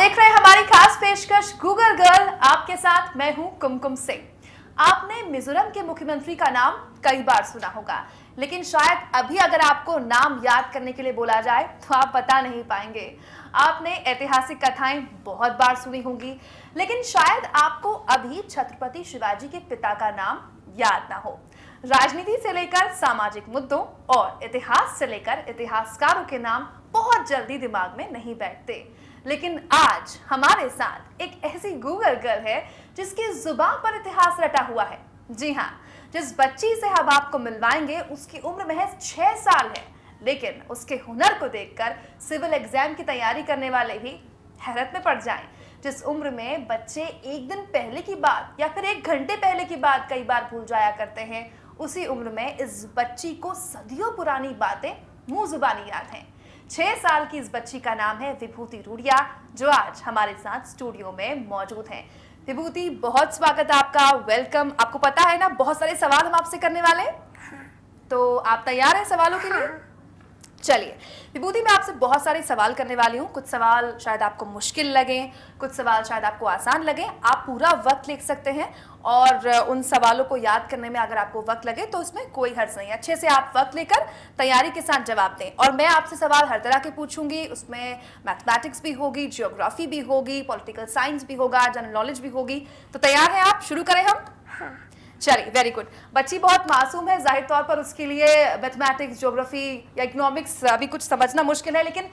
देख रहे हैं हमारी खास पेशकश गूगल गर्ल, आपके साथ मैं हूं कुमकुम सिंह। आपने मिजोरम के मुख्यमंत्री का नाम कई बार सुना होगा, लेकिन शायद अभी अगर आपको नाम याद करने के लिए बोला जाए तो आप बता नहीं पाएंगे। आपने ऐतिहासिक कथाएं बहुत बार सुनी होंगी, लेकिन शायद आपको अभी छत्रपति शिवाजी के पिता का नाम याद ना हो। राजनीति से लेकर सामाजिक मुद्दों और इतिहास से लेकर इतिहासकारों के नाम बहुत जल्दी दिमाग में नहीं बैठते, लेकिन आज हमारे साथ एक ऐसी गूगल गर्ल है जिसकी जुबान पर इतिहास रटा हुआ है। जी हाँ, जिस बच्ची से हम आपको मिलवाएंगे उसकी उम्र महज 6 साल है, लेकिन उसके हुनर को देखकर सिविल एग्जाम की तैयारी करने वाले भी हैरत में पड़ जाएं। जिस उम्र में बच्चे एक दिन पहले की बात या फिर 1 घंटे पहले की बात कई बार भूल जाया करते हैं, उसी उम्र में इस बच्ची को सदियों पुरानी बातें मुंह जुबानी याद हैं। 6 साल की इस बच्ची का नाम है विभूति रूडिया, जो आज हमारे साथ स्टूडियो में मौजूद हैं। विभूति, बहुत स्वागत है आपका, वेलकम। आपको पता है ना, बहुत सारे सवाल हम आपसे करने वाले हैं, तो आप तैयार हैं सवालों के लिए? चलिए विभूति, मैं आपसे बहुत सारे सवाल करने वाली हूँ। कुछ सवाल शायद आपको मुश्किल लगे, कुछ सवाल शायद आपको आसान लगे। आप पूरा वक्त लिख सकते हैं और उन सवालों को याद करने में अगर आपको वक्त लगे तो उसमें कोई हर्ज नहीं है। अच्छे से आप वक्त लेकर तैयारी के साथ जवाब दें। और मैं आपसे सवाल हर तरह के पूछूंगी, उसमें मैथमेटिक्स भी होगी, जियोग्राफी भी होगी, पॉलिटिकल साइंस भी होगा, जनरल नॉलेज भी होगी। तो तैयार हैं आप? शुरू करें हम? हाँ। चलिए, वेरी गुड। बच्ची बहुत मासूम है, जाहिर तौर पर उसके लिए मैथमेटिक्स, ज्योग्राफी या इकोनॉमिक्स अभी कुछ समझना मुश्किल है, लेकिन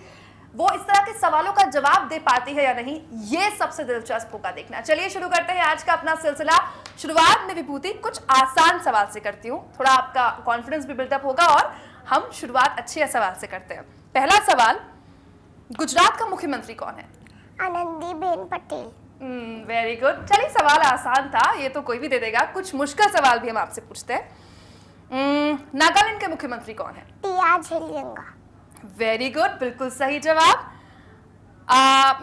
वो इस तरह के सवालों का जवाब दे पाती है या नहीं, ये सबसे दिलचस्प होगा देखना। चलिए शुरू करते हैं आज का अपना सिलसिला। शुरुआत में विभूति कुछ आसान सवाल से करती हूँ, थोड़ा आपका कॉन्फिडेंस भी बिल्डअप होगा और हम शुरुआत अच्छे सवाल से करते हैं। पहला सवाल, गुजरात का मुख्यमंत्री कौन है? आनंदीबेन पटेल। Very good. चलिए, सवाल आसान था, ये तो कोई भी दे देगा। कुछ मुश्किल सवाल भी हम आपसे पूछते हैं। नागालैंड के मुख्यमंत्री कौन है? टी.आर. झेलियांगा। वेरी गुड, बिल्कुल सही जवाब।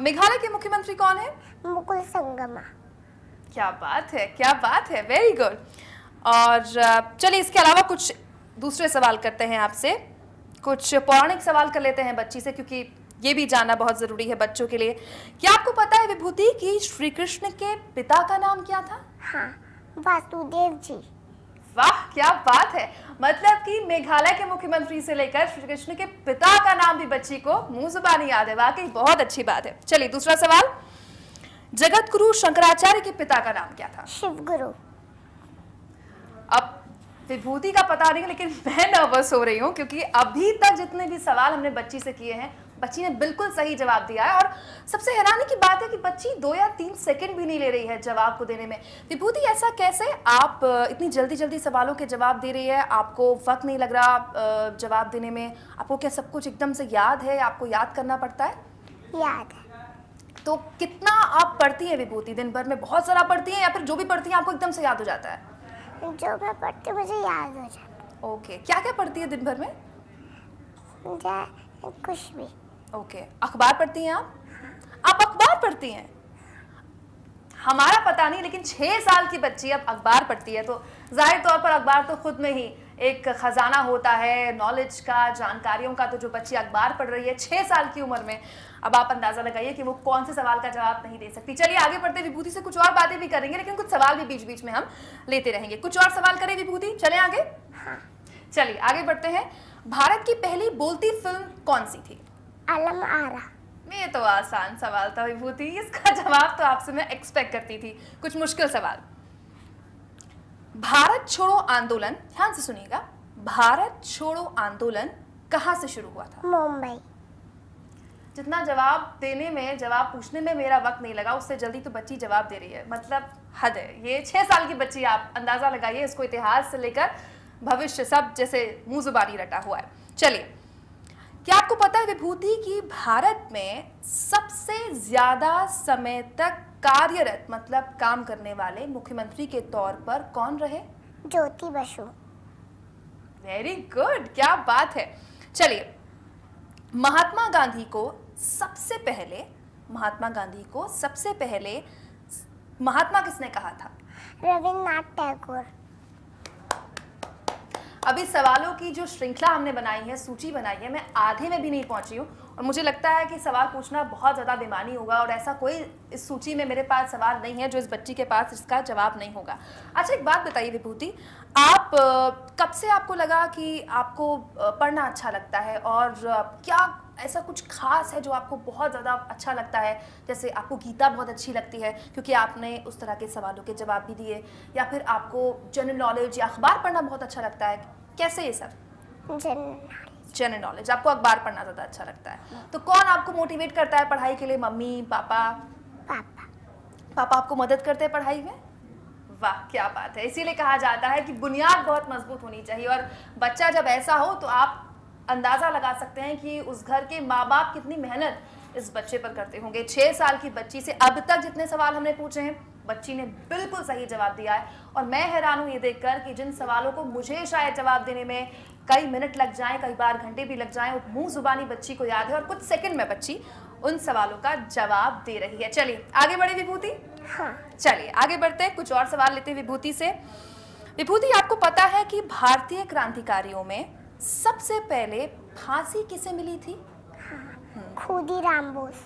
मेघालय के मुख्यमंत्री कौन है? मुकुल संगमा। क्या बात है, क्या बात है, वेरी गुड। और चलिए, इसके अलावा कुछ दूसरे सवाल करते हैं आपसे। कुछ पौराणिक सवाल कर लेते हैं बच्ची से, क्योंकि ये भी जानना बहुत जरूरी है बच्चों के लिए। क्या आपको पता है विभूति कि श्री कृष्ण के पिता का नाम क्या था? हाँ, वासुदेव जी। वाह, क्या बात है। मतलब कि मेघालय के मुख्यमंत्री से लेकर श्री कृष्ण के पिता का नाम भी बच्ची को मुंह जुबानी याद है। वाकई बहुत अच्छी बात है। चलिए दूसरा सवाल, जगत गुरु शंकराचार्य के पिता का नाम क्या था? शिव गुरु। अब विभूति का पता नहीं, लेकिन मैं नर्वस हो रही हूँ, क्योंकि अभी तक जितने भी सवाल हमने बच्ची से किए हैं, बच्ची ने बिल्कुल सही जवाब दिया है। और सबसे हैरानी की बात है कि बच्ची 2 या 3 सेकंड भी नहीं ले रही है जवाब को देने में। विभूति, ऐसा कैसे? आप इतनी जल्दी जल्दी सवालों के जवाब दे रही है, आपको वक्त नहीं लग रहा जवाब देने में? आपको क्या सब कुछ एकदम से याद है, आपको याद करना पड़ता है? याद है। तो कितना आप पढ़ती हैं विभूति दिन भर में? बहुत सारा पढ़ती हैं या फिर जो भी पढ़ती हैं आपको एकदम से याद हो जाता है? जो मैं पढ़ती मुझे याद हो जाता। ओके, क्या क्या पढ़ती है दिन भर में? कुछ भी। ओके, अखबार पढ़ती हैं आप? आप अखबार पढ़ती हैं? हमारा पता नहीं, लेकिन 6 साल की बच्ची अब अखबार पढ़ती है, तो जाहिर तौर पर अखबार तो खुद में ही एक खजाना होता है नॉलेज का, जानकारियों का। तो जो बच्ची अखबार पढ़ रही है 6 साल की उम्र में, अब आप अंदाजा लगाइए कि वो कौन से सवाल का जवाब नहीं दे सकती। चलिए आगे बढ़ते, विभूति से कुछ और बातें भी करेंगे, लेकिन कुछ सवाल भी बीच बीच में हम लेते रहेंगे। कुछ और सवाल करें विभूति? चले आगे? हाँ। चलिए आगे बढ़ते हैं। भारत की पहली बोलती फिल्म कौन सी थी? आलम आरा। ये तो आसान सवाल था विभूति, इसका जवाब तो आपसे मैं एक्सपेक्ट करती थी। कुछ मुश्किल सवाल। भारत छोड़ो आंदोलन, ध्यान से सुनिएगा, भारत छोड़ो आंदोलन कहां से शुरू हुआ था? मुंबई। जितना जवाब देने में, जवाब पूछने में मेरा वक्त नहीं लगा, उससे जल्दी तो बच्ची जवाब दे रही है। मतलब हद है। ये 6 साल की बच्ची, आप अंदाजा लगाइए, इसको इतिहास से लेकर भविष्य सब जैसे मुंह जुबानी रटा हुआ है। चलिए, क्या आपको पता है विभूति कि भारत में सबसे ज्यादा समय तक कार्यरत, मतलब काम करने वाले मुख्यमंत्री के तौर पर कौन रहे? ज्योति बसु। वेरी गुड, क्या बात है। चलिए, महात्मा गांधी को सबसे पहले महात्मा किसने कहा था? रविन्द्रनाथ टैगोर। अभी सवालों की जो श्रृंखला हमने बनाई है, सूची बनाई है, मैं आधे में भी नहीं पहुंची हूँ, और मुझे लगता है कि सवाल पूछना बहुत ज़्यादा बेमानी होगा और ऐसा कोई इस सूची में मेरे पास सवाल नहीं है जो इस बच्ची के पास इसका जवाब नहीं होगा। अच्छा, एक बात बताइए विभूति, आप कब से आपको लगा कि आपको पढ़ना अच्छा लगता है, और क्या ऐसा कुछ खास है जो आपको बहुत ज़्यादा अच्छा लगता है? जैसे आपको गीता बहुत अच्छी लगती है क्योंकि आपने उस तरह के सवालों के जवाब भी दिए, या फिर आपको जनरल नॉलेज या अखबार पढ़ना बहुत अच्छा लगता है? कैसे ये सब? जनरल नॉलेज, आपको अखबार पढ़ना ज़्यादा अच्छा लगता है। तो कौन आपको मोटिवेट करता है पढ़ाई के लिए? मम्मी, पापा? पापा आपको मदद करते हैं पढ़ाई में? वाह, क्या बात है। इसीलिए कहा जाता है कि बुनियाद बहुत मजबूत होनी चाहिए, और बच्चा जब ऐसा हो तो आप अंदाज़ा लगा सकते हैं कि उस घर के माँ बाप कितनी मेहनत इस बच्चे पर करते होंगे। 6 साल की बच्ची से अब तक जितने सवाल हमने पूछे हैं, बच्ची ने बिल्कुल सही जवाब दिया है, और मैं हैरान हूँ ये देखकर कि जिन सवालों को मुझे शायद जवाब देने में कई मिनट लग जाएं, कई बार घंटे भी लग जाएं, मुंह जुबानी बच्ची को याद है और कुछ सेकंड में बच्ची उन सवालों का जवाब दे रही है। चलिए आगे बढ़े विभूति। हाँ। चलिए आगे बढ़ते हैं, कुछ और सवाल लेते हैं विभूति से। विभूति, आपको पता है कि भारतीय क्रांतिकारियों में सबसे पहले फांसी किसे मिली थी? खुदीराम बोस।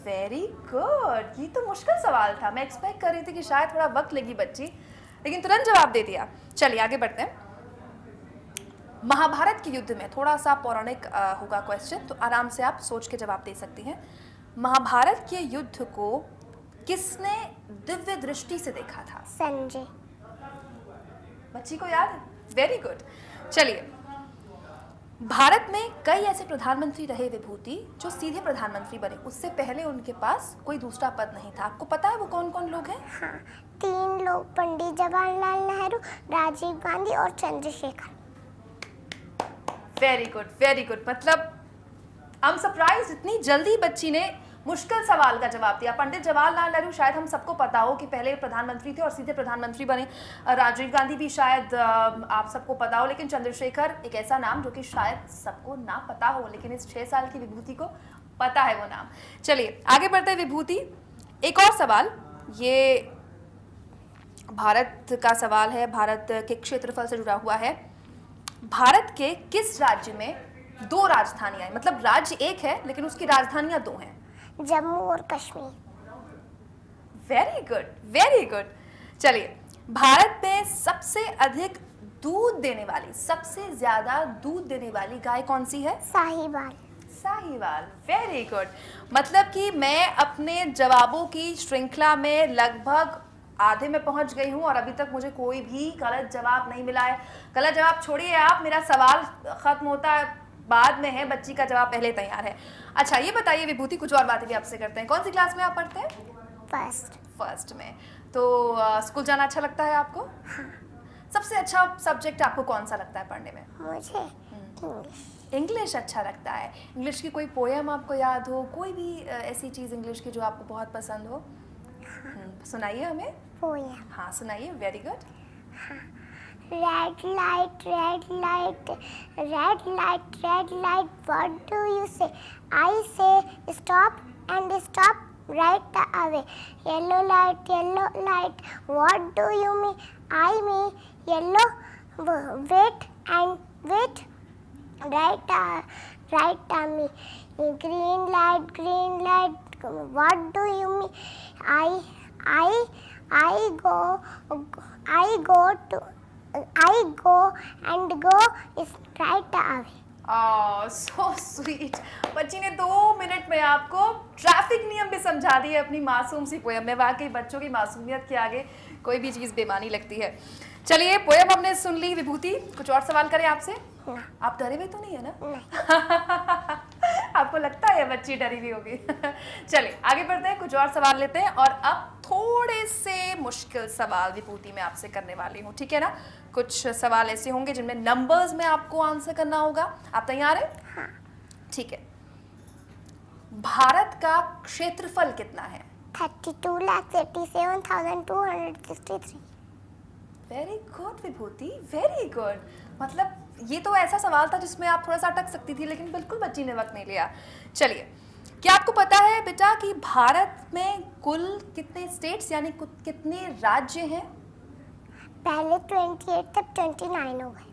वेरी गुड, ये तो मुश्किल सवाल था। मैं एक्सपेक्ट कर रही थी कि शायद थोड़ा वक्त लगी बच्ची, लेकिन तुरंत जवाब दे दिया। चलिए आगे बढ़ते हैं। महाभारत के युद्ध में, थोड़ा सा पौराणिक होगा क्वेश्चन, तो आराम से आप सोच के जवाब दे सकती हैं। महाभारत के युद्ध को किसने दिव्य दृष्टि से देखा था? संजय। बच्ची को याद है? Very good. चलिए, भारत में कई ऐसे प्रधानमंत्री रहे विभूति जो सीधे प्रधानमंत्री बने, उससे पहले उनके पास कोई दूसरा पद नहीं था। आपको पता है वो कौन कौन लोग हैं? हाँ, 3 लोग, पंडित जवाहरलाल नेहरू, राजीव गांधी और Chandrashekhar. Very good, very good. मतलब आई एम सरप्राइज, इतनी जल्दी बच्ची ने मुश्किल सवाल का जवाब दिया। पंडित जवाहरलाल नेहरू शायद हम सबको पता हो कि पहले प्रधानमंत्री थे और सीधे प्रधानमंत्री बने। राजीव गांधी भी शायद आप सबको पता हो, लेकिन चंद्रशेखर एक ऐसा नाम जो कि शायद सबको ना पता हो, लेकिन इस 6 साल की विभूति को पता है वो नाम। चलिए आगे बढ़ते हैं विभूति। एक और सवाल, ये भारत का सवाल है, भारत के क्षेत्रफल से जुड़ा हुआ है। भारत के किस राज्य में 2 राजधानियां हैं? मतलब राज्य एक है लेकिन उसकी राजधानियां 2 हैं। जम्मू और Kashmir. Very good, very good. चलिए, भारत में सबसे अधिक दूध देने वाली, सबसे ज्यादा दूध देने वाली गाय कौन सी है? साहिवाल। Sahiwal, very good. मतलब कि मैं अपने जवाबों की श्रृंखला में लगभग आधे में पहुंच गई हूं और अभी तक मुझे कोई भी गलत जवाब नहीं मिला है। गलत जवाब छोड़िए आप, मेरा सवाल खत्म होता है बाद में है, बच्ची का जवाब पहले तैयार है। अच्छा, ये बताइए विभूति, कुछ और बातें भी आपसे करते हैं। कौन सी क्लास में आप पढ़ते हैं? फर्स्ट में। तो स्कूल जाना अच्छा लगता है आपको? हाँ। सबसे अच्छा सब्जेक्ट आपको कौन सा लगता है पढ़ने में? मुझे इंग्लिश अच्छा लगता है। इंग्लिश की कोई पोएम आपको याद हो, कोई भी ऐसी चीज़ इंग्लिश की जो आपको बहुत पसंद हो? सुनाइए हमें। पोएम। हाँ सुनाइए, very good. Red light, red light, red light, red light, what do you say? I say stop and stop right away. Yellow light, what do you mean? I mean yellow, wait and wait right me. Green light, what do you mean? I go and go is right away. So sweet. बच्ची ने 2 minute में आपको traffic नियम भी समझा दिए अपनी मासूम सी पोएम में। वाकई बच्चों की मासूमियत के आगे कोई भी चीज़ बेमानी लगती है। चलिए, पोएम हमने सुन ली विभूति, कुछ और सवाल करें आपसे? आप डरे हुए तो नहीं है ना? आपको लगता है बच्ची डरी हुई होगी। चलिए आगे बढ़ते हैं, कुछ और सवाल लेते हैं, और अब थोड़े से मुश्किल सवाल विभूति में आपसे करने वाली हूँ, ठीक है ना? कुछ सवाल ऐसे होंगे जिनमें नंबर्स में आपको आंसर करना होगा। आप तैयार हैं? हाँ। ठीक है। भारत का क्षेत्रफल कितना है? 32,87,263। वेरी गुड विभूति, वेरी गुड। मतलब ये तो ऐसा सवाल था जिसमें आप थोड़ा सा अटक सकती थी, लेकिन बिल्कुल बच्ची ने वक्त नहीं लिया। चलिए, क्या आपको पता है बेटा कि भारत में कुल कितने स्टेट्स यानी कितने राज्य हैं? पहले 28 तक 29 हो गए।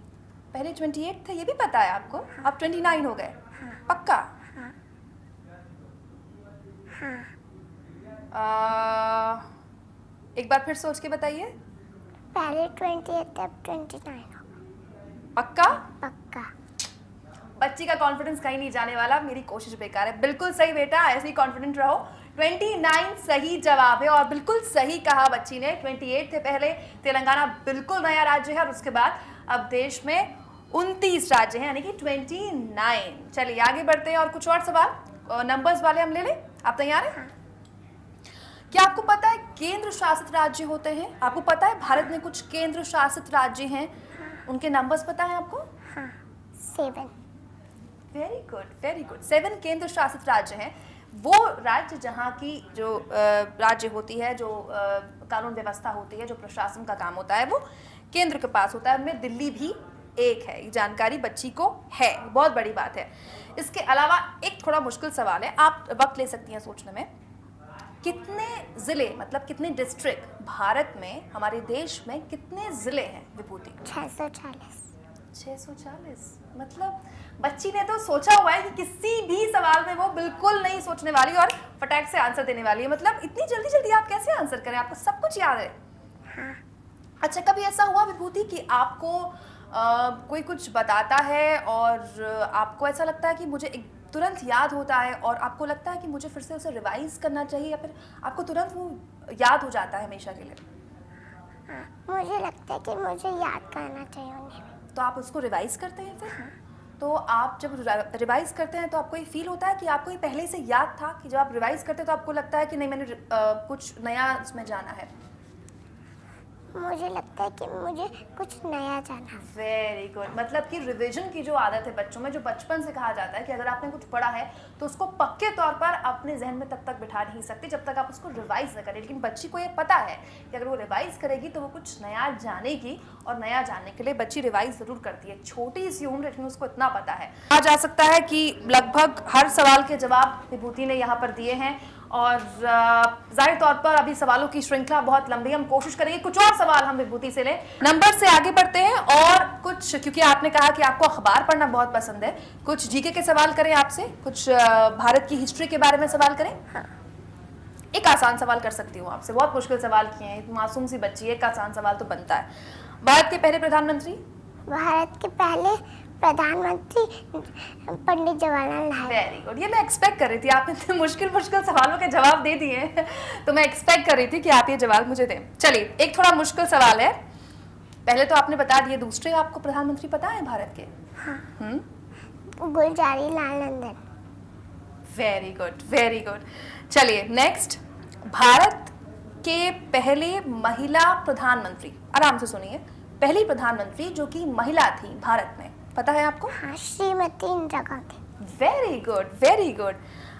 पहले 28 थे, ये भी पता है आपको? अब 29 हो गए? हाँ। पक्का? हाँ। हाँ, एक बार फिर सोच के बताइए। पहले 28 अब 29 होगा। पक्का? पक्का। बच्ची का कॉन्फिडेंस कहीं नहीं जाने वाला, मेरी कोशिश बेकार है। बिल्कुल सही बेटा, ऐसे ही कॉन्फिडेंट रहो। 29 सही जवाब है और बिल्कुल सही कहा बच्ची ने। 28 थे पहले। तेलंगाना बिल्कुल नया राज्य है और उसके बाद अब देश में 29 राज्य हैं, यानी कि 29। चलिए आगे बढ़ते हैं और कुछ और सवाल नंबर्स वाले हम ले लें। आप तैयार हैं? हाँ। क्या आपको पता है केंद्र शासित राज्य होते हैं? आपको पता है भारत में कुछ केंद्र शासित राज्य हैं, उनके नंबर्स पता है आपको? हाँ, 7। Very good, very good. 7 केंद्र शासित राज्य हैं। वो राज्य जहाँ की जो राज्य होती है, जो कानून व्यवस्था होती है, जो प्रशासन का काम होता है, वो केंद्र के पास होता है। उनमें दिल्ली भी एक है। ये जानकारी बच्ची को है, बहुत बड़ी बात है। इसके अलावा एक थोड़ा मुश्किल सवाल है, आप वक्त ले सकती हैं सोचने में। कितने जिले, मतलब कितने डिस्ट्रिक्ट भारत में, हमारे देश में कितने जिले हैं विभूति? 640। 640। मतलब बच्ची ने तो सोचा हुआ है कि किसी भी सवाल में वो बिल्कुल नहीं सोचने वाली और फटाक से आंसर देने वाली है। मतलब इतनी जल्दी जल्दी आप कैसे आंसर करें? आपको सब कुछ याद है। हाँ। अच्छा, कभी ऐसा हुआ विभूति कि आपको कोई कुछ बताता है और आपको ऐसा लगता है कि मुझे एक तुरंत याद होता है और आपको लगता है कि मुझे फिर से उसे रिवाइज करना चाहिए, या फिर आपको तुरंत वो याद हो जाता है हमेशा के लिए? हाँ, मुझे लगता है कि मुझे याद करना चाहिए उन्हें। तो आप उसको रिवाइज करते हैं फिर? तो आप जब रिवाइज करते हैं तो आपको ये फील होता है कि आपको ये पहले से याद था, कि जब आप रिवाइज करते हैं तो आपको लगता है कि नहीं, मैंने कुछ नया इसमें जाना है? मुझे लगता है कि मुझे कुछ नया जाना है। Very good. मतलब कि रिवीजन की जो आदत है बच्चों में, जो बचपन से कहा जाता है कि अगर आपने कुछ पढ़ा है तो उसको पक्के तौर पर अपने जहन में तब तक बिठा नहीं सकते जब तक आप उसको रिवाइज न करें। लेकिन बच्ची को ये पता है कि अगर वो रिवाइज करेगी तो वो कुछ नया जानेगी, और नया जानने के लिए बच्ची रिवाइज जरूर करती है। छोटी सी उम्र, लेकिन उसको इतना पता है। कहा जा सकता है कि लगभग हर सवाल के जवाब विभूति ने यहाँ पर दिए हैं और जाहिर तौर पर अभी सवालों की श्रृंखला बहुत लंबी, हम कोशिश करेंगे कुछ और सवाल हम विभूति से लें। नंबर से आगे बढ़ते हैं और कुछ, क्योंकि आपने कहा कि आपको अखबार पढ़ना बहुत पसंद है, कुछ जीके के सवाल करें आपसे, कुछ भारत की हिस्ट्री के बारे में सवाल करें। हाँ। एक आसान सवाल कर सकती हूँ आपसे, बहुत मुश्किल सवाल किए हैं, मासूम सी बच्ची है, एक आसान सवाल तो बनता है। भारत के पहले प्रधानमंत्री? भारत के पहले प्रधानमंत्री पंडित जवाहरलाल नेहरू। Very good. ये मैं एक्सपेक्ट कर रही थी, आपने इतने मुश्किल मुश्किल सवालों के जवाब दे दिए तो मैं एक्सपेक्ट कर रही थी कि आप ये जवाब मुझे दें। चलिए एक थोड़ा मुश्किल सवाल है। पहले तो आपने बता दिए, दूसरे आपको प्रधानमंत्री पता है भारत के? हाँ। Gulzarilal Nandan. Very good, very good. चलिए नेक्स्ट, भारत के पहले महिला प्रधानमंत्री, आराम से सुनिए, पहली प्रधानमंत्री जो कि महिला थी भारत में, पता है आपको? हाँ, Shrimati Indira Gandhi. Very good, very good.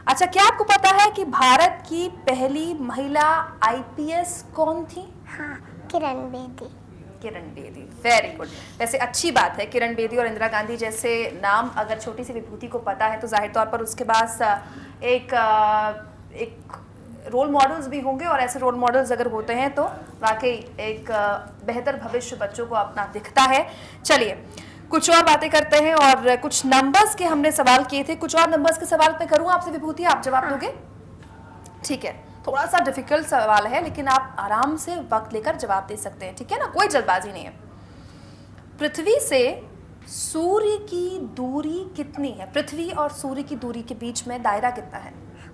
अच्छा, क्या आपको पता है कि भारत की पहली महिला आईपीएस कौन थी? हाँ, किरण बेदी। Kiran Bedi, very good. वैसे अच्छी बात है, किरण बेदी और इंदिरा गांधी जैसे नाम अगर छोटी सी विभूति को पता है तो जाहिर तौर पर उसके पास एक रोल मॉडल्स भी होंगे, और ऐसे रोल मॉडल्स अगर होते हैं तो वाकई एक बेहतर भविष्य बच्चों को अपना दिखता है। चलिए कुछ और बातें करते हैं और कुछ नंबर्स के हमने सवाल किए थे, कुछ और नंबर्स के सवाल मैं करूँ आपसे विभूति, आप जवाब दोगे? ठीक है, थोड़ा सा डिफिकल्ट सवाल है लेकिन आप आराम से वक्त लेकर जवाब दे सकते हैं, ठीक है ना, कोई जल्दबाजी नहीं है। पृथ्वी से सूर्य की दूरी कितनी है? पृथ्वी और सूर्य की दूरी के बीच में दायरा कितना है?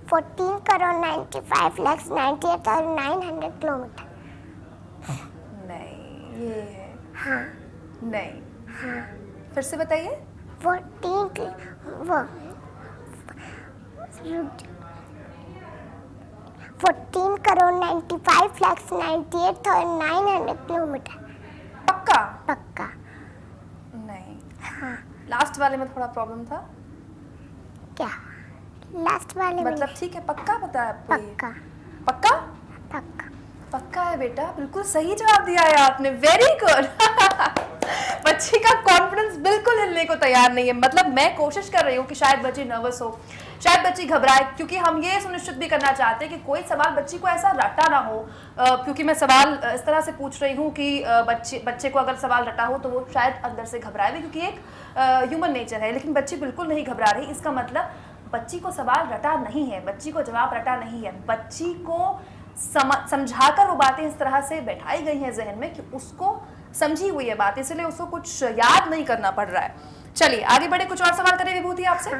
14 करोड़ 95,98,900 किलोमीटर। नहीं, ये है। हाँ। नहीं, हाँ। फिर से बताइए। 14 करोड़ 95,98,900 किलोमीटर। पक्का? पक्का। नहीं, हाँ। लास्ट वाले में थोड़ा प्रॉब्लम था। क्या लास्ट वाले में? मतलब ठीक है, पक्का पता है आपको? ये? पक्का। पक्का? पक्का। पक्का है बेटा, बिल्कुल सही जवाब दिया है आपने, वेरी गुड। बच्ची का कॉन्फिडेंस बिल्कुल हिलने को तैयार नहीं है। मतलब मैं कोशिश कर रही हूँ कि शायद बच्ची नर्वस हो, शायद बच्ची घबराए, क्योंकि हम ये सुनिश्चित भी करना चाहते हैं कि कोई सवाल बच्ची को ऐसा रटा ना हो, क्योंकि मैं सवाल इस तरह से पूछ रही हूँ कि बच्चे को अगर सवाल रटा हो तो वो शायद अंदर से घबराए भी, क्योंकि एक ह्यूमन नेचर है। लेकिन बच्ची बिल्कुल नहीं घबरा रही, इसका मतलब बच्ची को सवाल रटा नहीं है, बच्ची को जवाब रटा नहीं है, बच्ची को समझाकर वो बातें इस तरह से बैठाई गई हैं जहन में कि उसको समझी हुई है बात, इसलिए उसको कुछ याद नहीं करना पड़ रहा है। चलिए आगे बढ़े, कुछ और सवाल करें विभूति आपसे।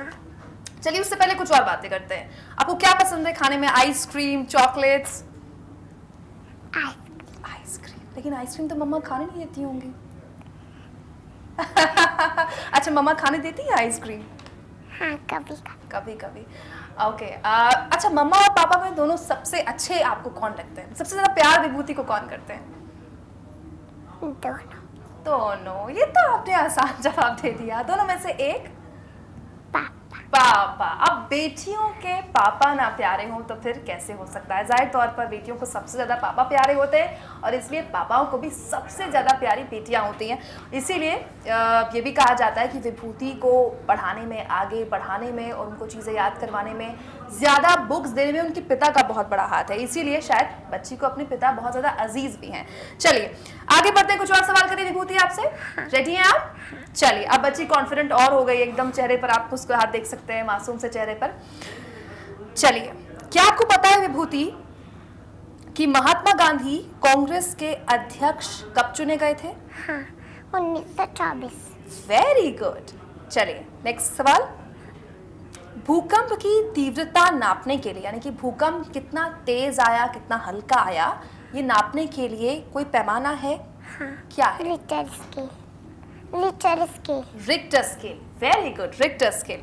चलिए उससे पहले कुछ और बातें करते हैं। आपको क्या पसंद है खाने में? Ice cream, chocolates? आइसक्रीम। लेकिन आइसक्रीम तो मम्मा खाने नहीं देती होंगी। अच्छा, मम्मा खाने देती है आइसक्रीम? हाँ, कभी कभी। ओके। अच्छा, मम्मा और पापा में दोनों सबसे अच्छे आपको कौन लगते हैं? सबसे ज्यादा प्यार विभूति को कौन करते हैं? दोनों। ये तो आपने आसान जवाब दे दिया। दोनों में से एक? पापा। अब बेटियों के पापा ना प्यारे हों तो फिर कैसे हो सकता है? जाहिर तौर पर बेटियों को सबसे ज्यादा पापा प्यारे होते हैं और इसलिए पापाओं को भी सबसे ज्यादा प्यारी बेटियां होती हैं। इसीलिए ये भी कहा जाता है कि विभूति को पढ़ाने में, आगे बढ़ाने में और उनको चीजें याद करवाने में, ज्यादा बुक्स देने में उनके पिता का बहुत बड़ा हाथ है। इसीलिए शायद बच्ची को अपने पिता बहुत ज्यादा अजीज भी हैं। चलिए आगे बढ़ते हैं, कुछ और सवाल करें विभूति आपसे। रेडी हैं आप? चलिए, अब बच्ची कॉन्फिडेंट और हो गई एकदम, चेहरे पर आप उसको हाथ देख सकते हैं, मासूम से चेहरे पर। चलिए, क्या आपको पता है विभूति कि महात्मा गांधी कांग्रेस के अध्यक्ष कब चुने गए थे? हाँ, 1924। Very good. चलिए नेक्स्ट सवाल। भूकंप की तीव्रता नापने के लिए, यानी कि भूकंप कितना तेज आया, कितना हल्का आया, ये नापने के लिए कोई पैमाना है? हाँ, क्या है? Richter scale. Richter scale. Very good, Richter scale.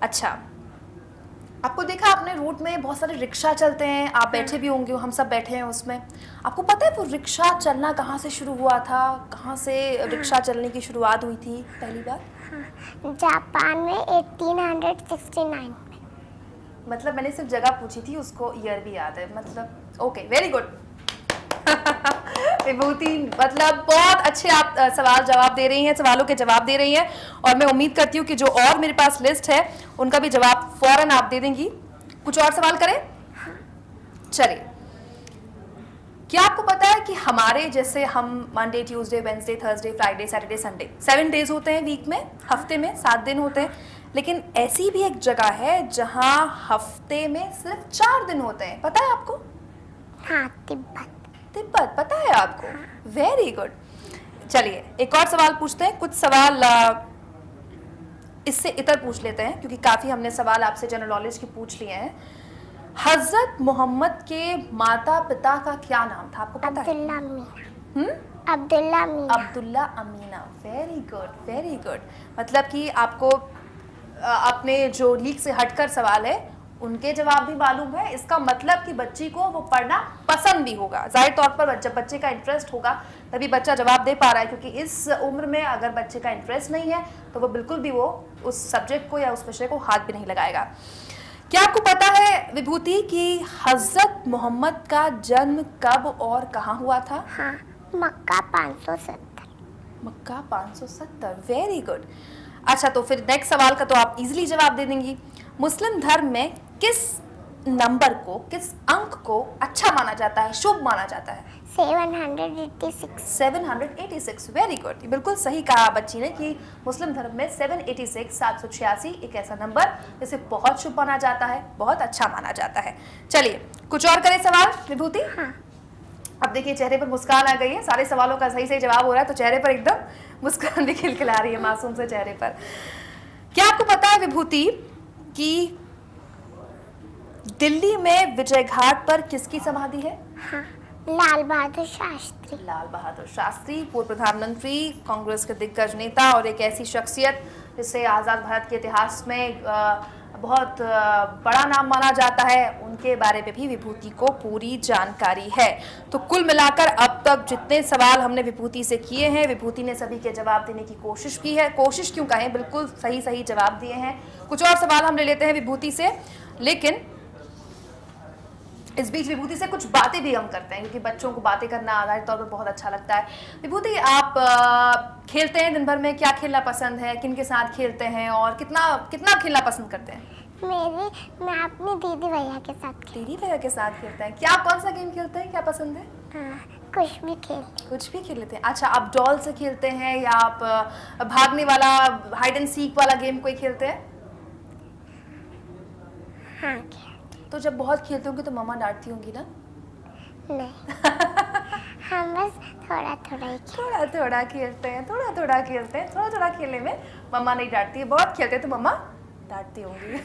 अच्छा, आपको देखा आपने रोड में बहुत सारे रिक्शा चलते हैं, आप बैठे भी होंगे, हम सब बैठे हैं उसमें। आपको पता है वो रिक्शा चलना कहाँ से शुरू हुआ था? कहाँ से रिक्शा चलने की शुरुआत हुई थी पहली बार? जापान में 1869 में। मतलब मैंने सिर्फ जगह पूछी थी, उसको ईयर भी याद है। मतलब ओके, वेरी गुड विभूति, मतलब बहुत अच्छे आप सवाल जवाब दे रही हैं, सवालों के जवाब दे रही हैं और मैं उम्मीद करती हूँ कि जो और मेरे पास लिस्ट है उनका भी जवाब फौरन आप दे देंगी। कुछ और सवाल करें? चलिए, क्या आपको पता है कि हमारे जैसे हम Monday, Tuesday, Wednesday, Thursday, Friday, Saturday, Sunday 7 days होते हैं वीक में, हफ्ते में 7 दिन होते हैं, लेकिन ऐसी भी एक जगह है जहां हफ्ते में सिर्फ 4 दिन होते हैं। पता है आपको? हाँ, तिब्बत। पता है आपको? Very good. चलिए एक और सवाल पूछते हैं। कुछ सवाल इससे इतर पूछ लेते हैं क्योंकि काफी हमने सवाल आपसे जनरल नॉलेज के पूछ लिए हैं। हजरत मोहम्मद के माता पिता का क्या नाम था? आपको पता है? Abdullah Amina. Very good, very good. मतलब कि आपको अपने जो लीक से हटकर सवाल है उनके जवाब भी मालूम है। इसका मतलब कि बच्ची को वो पढ़ना पसंद भी होगा। जाहिर तौर पर जब बच्चे का इंटरेस्ट होगा तभी बच्चा जवाब दे पा रहा है, क्योंकि इस उम्र में अगर बच्चे का इंटरेस्ट नहीं है तो वो बिल्कुल भी वो उस सब्जेक्ट को या उस विषय को हाथ भी नहीं लगाएगा। क्या आपको पता है विभूति कि हजरत मोहम्मद का जन्म कब और कहाँ हुआ था? हाँ, मक्का 570। मक्का 570। Very good. अच्छा, तो फिर नेक्स्ट सवाल का तो आप इजीली जवाब दे देंगी। मुस्लिम धर्म में किस नंबर को, किस अंक को अच्छा माना जाता है, शुभ माना जाता है? 786। 786। Very good. बिल्कुल सही कहा बच्ची ने कि मुस्लिम धर्म में 786 एक ऐसा नंबर जिसे बहुत शुभ माना जाता है, बहुत अच्छा माना जाता है। चलिए कुछ और करें सवाल विभूति। हाँ। अब देखिए चेहरे पर मुस्कान आ गई है, सारे सवालों का सही जवाब हो रहा है तो चेहरे पर एकदम मुस्कान भी खिलखिला रही है मासूम से चेहरे पर। क्या आपको पता है विभूति कि दिल्ली में विजय घाट पर किसकी समाधि है? हाँ, लाल बहादुर शास्त्री। लाल बहादुर शास्त्री, पूर्व प्रधानमंत्री, कांग्रेस के दिग्गज नेता और एक ऐसी शख्सियत जिसे आज़ाद भारत के इतिहास में बहुत बड़ा नाम माना जाता है, उनके बारे में भी विभूति को पूरी जानकारी है। तो कुल मिलाकर अब तक जितने सवाल हमने विभूति से किए हैं, विभूति ने सभी के जवाब देने की कोशिश की है। कोशिश क्यों कहें, बिल्कुल सही जवाब दिए हैं। कुछ और सवाल हम ले लेते हैं विभूति से, लेकिन इस बीच विभूति से कुछ बातें भी हम करते हैं क्योंकि बच्चों को बातें करना आधारित तौर पर बहुत अच्छा लगता है। विभूति, आप खेलते हैं दिन भर में, क्या खेलना पसंद है, किन के साथ खेलते हैं और कितना खेलना पसंद करते हैं? मैं अपनी दीदी भैया के साथ दीदी भैया के साथ खेलते हैं। क्या कौन सा गेम खेलते हैं, क्या पसंद है? कुछ भी खेल लेते हैं। अच्छा, आप डॉल से खेलते हैं या आप भागने वाला हाइड एंड सीक वाला गेम कोई खेलते हैं? हाँ खेलते। तो जब बहुत खेलते होंगे तो मम्मा डांटती होंगी ना? नहीं हम बस थोड़ा थोड़ा ही थोड़ा थोड़ा खेलते हैं, थोड़ा थोड़ा खेलते हैं, थोड़ा थोड़ा खेलने में मम्मा नहीं डांटती है, बहुत खेलते हैं तो मम्मा डांटती होंगी।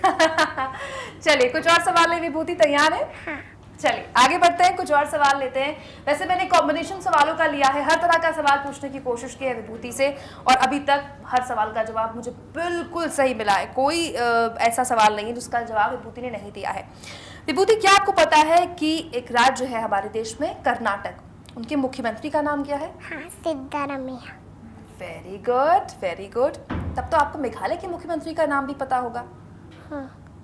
चलिए कुछ और सवाल ले, विभूति तैयार है? हाँ। चलिए आगे बढ़ते हैं, कुछ और सवाल लेते हैं। वैसे मैंने कॉम्बिनेशन सवालों का लिया है, हर तरह का सवाल पूछने की कोशिश की है विभूति से और अभी तक हर सवाल का जवाब मुझे बिल्कुल सही मिला है। कोई ऐसा सवाल नहीं है जिसका जवाब विभूति ने नहीं दिया है। विभूति क्या आपको पता है कि एक राज्य है हमारे देश में कर्नाटक, उनके मुख्यमंत्री का नाम क्या है? हाँ Siddaramaiah. Very good very good. तब तो आपको मेघालय के मुख्यमंत्री का नाम भी पता होगा।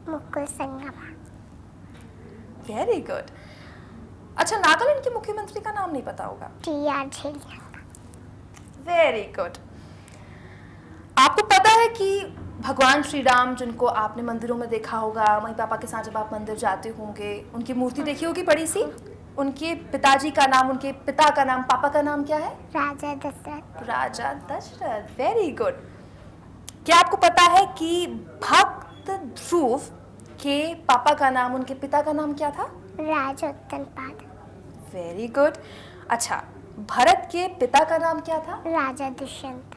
मुकुल संगमा। Very good. अच्छा नागालैंड के मुख्यमंत्री का नाम नहीं पता होगा? TR झेलिया। Very good. आपको पता है कि भगवान श्री राम, जिनको आपने मंदिरों में देखा होगा, मम्मी पापा के साथ जब आप मंदिर जाते होंगे, उनकी मूर्ति देखी होगी बड़ी सी, उनके पिताजी का नाम, उनके पिता का नाम, पापा का नाम क्या है? राजा दशरथ। राजा दशरथ। Very good. क्या आपको पता है कि भक्त ध्रुव के पापा का नाम, उनके पिता का नाम क्या था? राजा उत्तनपाद। Very good. अच्छा भरत के पिता का नाम क्या था? राजा दुष्यंत।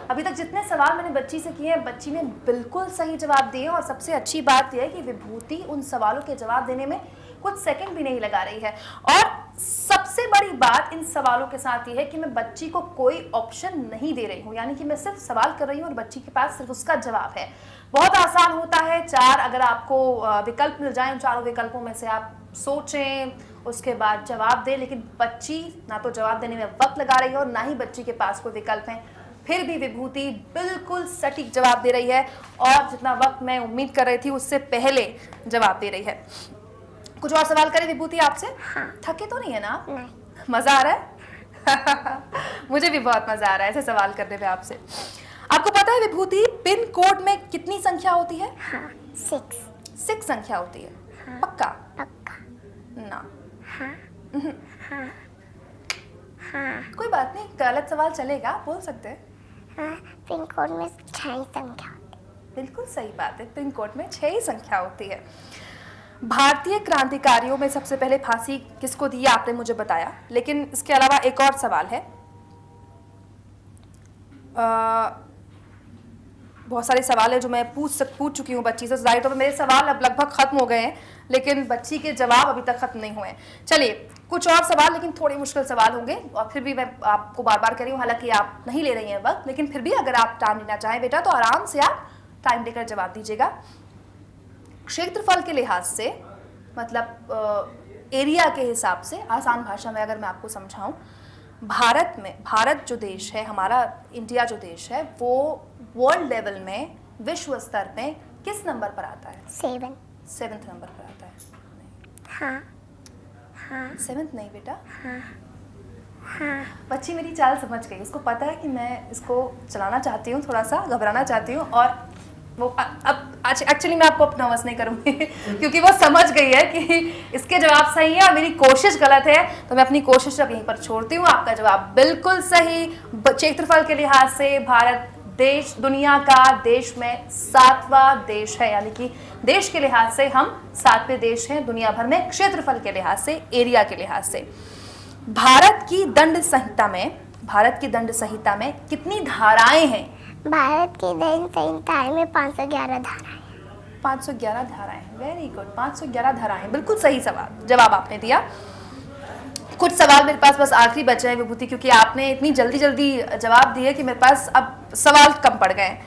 अभी तक जितने सवाल मैंने बच्ची से किए हैं, बच्ची ने बिल्कुल सही जवाब दिए और सबसे अच्छी बात यह है कि विभूति उन सवालों के जवाब देने में कुछ सेकंड भी नहीं लगा रही है। और सबसे बड़ी बात इन सवालों के साथ ये है कि मैं बच्ची को कोई ऑप्शन नहीं दे रही हूँ, यानी कि मैं सिर्फ सवाल कर रही हूँ और बच्ची के पास सिर्फ उसका जवाब है। बहुत आसान होता है। 4 अगर आपको विकल्प मिल जाए, उन चारों विकल्पों में से आप सोचें, उसके बाद जवाब दें, लेकिन बच्ची ना तो जवाब देने में वक्त लगा रही है और ना ही बच्ची के पास कोई विकल्प है। फिर भी विभूति बिल्कुल सटीक जवाब दे रही है और जितना वक्त मैं उम्मीद कर रही थी उससे पहले जवाब दे रही है। कुछ और सवाल करें विभूति आपसे? हाँ। थके तो नहीं है ना? नहीं। मजा आ रहा है? मुझे भी बहुत मजा आ रहा है ऐसे सवाल करने में आपसे। आपको पता है विभूति पिन कोड में कितनी संख्या होती है? हाँ 6 संख्या होती है। हाँ। पक्का? पक्का। ना। हाँ हाँ हाँ। कोई बात नहीं, गलत सवाल चलेगा, बोल सकते हैं। हाँ पिन कोड में 6 संख्या होती है। बिल्कुल सही बात है, पिन कोड में 6 ही संख्या होती है। भारतीय क्रांतिकारियों में सबसे पहले फांसी किसको दी आपने मुझे बताया, लेकिन इसके अलावा एक और सवाल है। बहुत सारे सवाल है जो मैं पूछ चुकी हूँ बच्ची से, जाहिर तौर पर मेरे सवाल अब लगभग खत्म हो गए हैं, लेकिन बच्ची के जवाब अभी तक खत्म नहीं हुए हैं। चलिए कुछ और सवाल, लेकिन थोड़े मुश्किल सवाल होंगे और फिर भी मैं आपको बार बार कह रही हूँ, हालांकि आप नहीं ले रही हैं वक्त, लेकिन फिर भी अगर आप टाइम लेना चाहें बेटा तो आराम से आप टाइम लेकर जवाब दीजिएगा। क्षेत्रफल के लिहाज से, मतलब एरिया के हिसाब से, आसान भाषा में अगर मैं आपको समझाऊं, भारत जो देश है हमारा, इंडिया जो देश है, वो वर्ल्ड लेवल में, विश्व स्तर में किस नंबर पर आता है? 7th नंबर पर आता है। हाँ हाँ 7th नहीं बेटा। हाँ हाँ। बच्ची मेरी चाल समझ गई, उसको पता है कि मैं इसको चलाना चाहती हूँ, थोड़ा सा घबराना चाहती हूँ, और वो अब एक्चुअली मैं आपको नर्वस नहीं करूँगी क्योंकि वो समझ गई है कि इसके जवाब सही है और मेरी कोशिश गलत है, तो मैं अपनी कोशिश अब यहीं पर छोड़ती हूँ। आपका जवाब बिल्कुल सही। क्षेत्रफल के लिहाज से भारत देश दुनिया का देश में 7वां देश है, यानी कि देश के लिहाज से हम 7वें देश हैं दुनिया भर में, क्षेत्रफल के लिहाज से, एरिया के लिहाज से। भारत की दंड संहिता में कितनी धाराएं हैं? भारत की दंड संहिता में 511 धाराएं। 511 धाराएं। वेरी गुड, 511 धाराएं, बिल्कुल सही जवाब आपने दिया। कुछ सवाल मेरे पास बस आखिरी बचे हैं विभूति, क्योंकि आपने इतनी जल्दी जवाब दिए कि मेरे पास अब सवाल कम पड़ गए।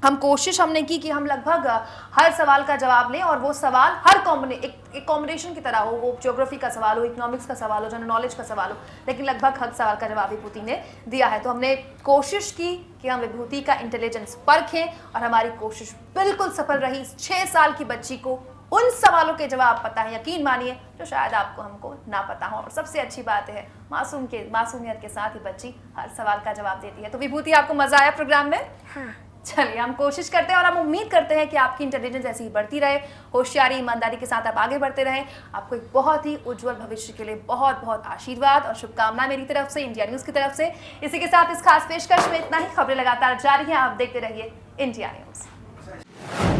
हम कोशिश हमने की कि हम लगभग हर सवाल का जवाब लें और वो सवाल हर एक कॉम्बिनेशन की तरह हो, वो ज्योग्राफी का सवाल हो, इकोनॉमिक्स का सवाल हो, जनरल नॉलेज का सवाल हो, लेकिन लगभग हर सवाल का जवाब विभूति ने दिया है। तो हमने कोशिश की कि हम विभूति का इंटेलिजेंस परखें और हमारी कोशिश बिल्कुल सफल रही। 6 साल की बच्ची को उन सवालों के जवाब पता है, यकीन मानिए, जो शायद आपको हमको ना पता हो। और सबसे अच्छी बात है मासूमियत के साथ ही बच्ची हर सवाल का जवाब देती है। तो विभूति आपको मजा आया प्रोग्राम में? हाँ। चलिए हम कोशिश करते हैं और हम उम्मीद करते हैं कि आपकी इंटेलिजेंस ऐसी ही बढ़ती रहे, होशियारी ईमानदारी के साथ आप आगे बढ़ते रहें। आपको एक बहुत ही उज्जवल भविष्य के लिए बहुत बहुत आशीर्वाद और शुभकामनाएं मेरी तरफ से, इंडिया न्यूज़ की तरफ से। इसी के साथ इस खास पेशकश में इतना ही। खबरें लगातार जारी हैं, आप देखते रहिए इंडिया न्यूज़।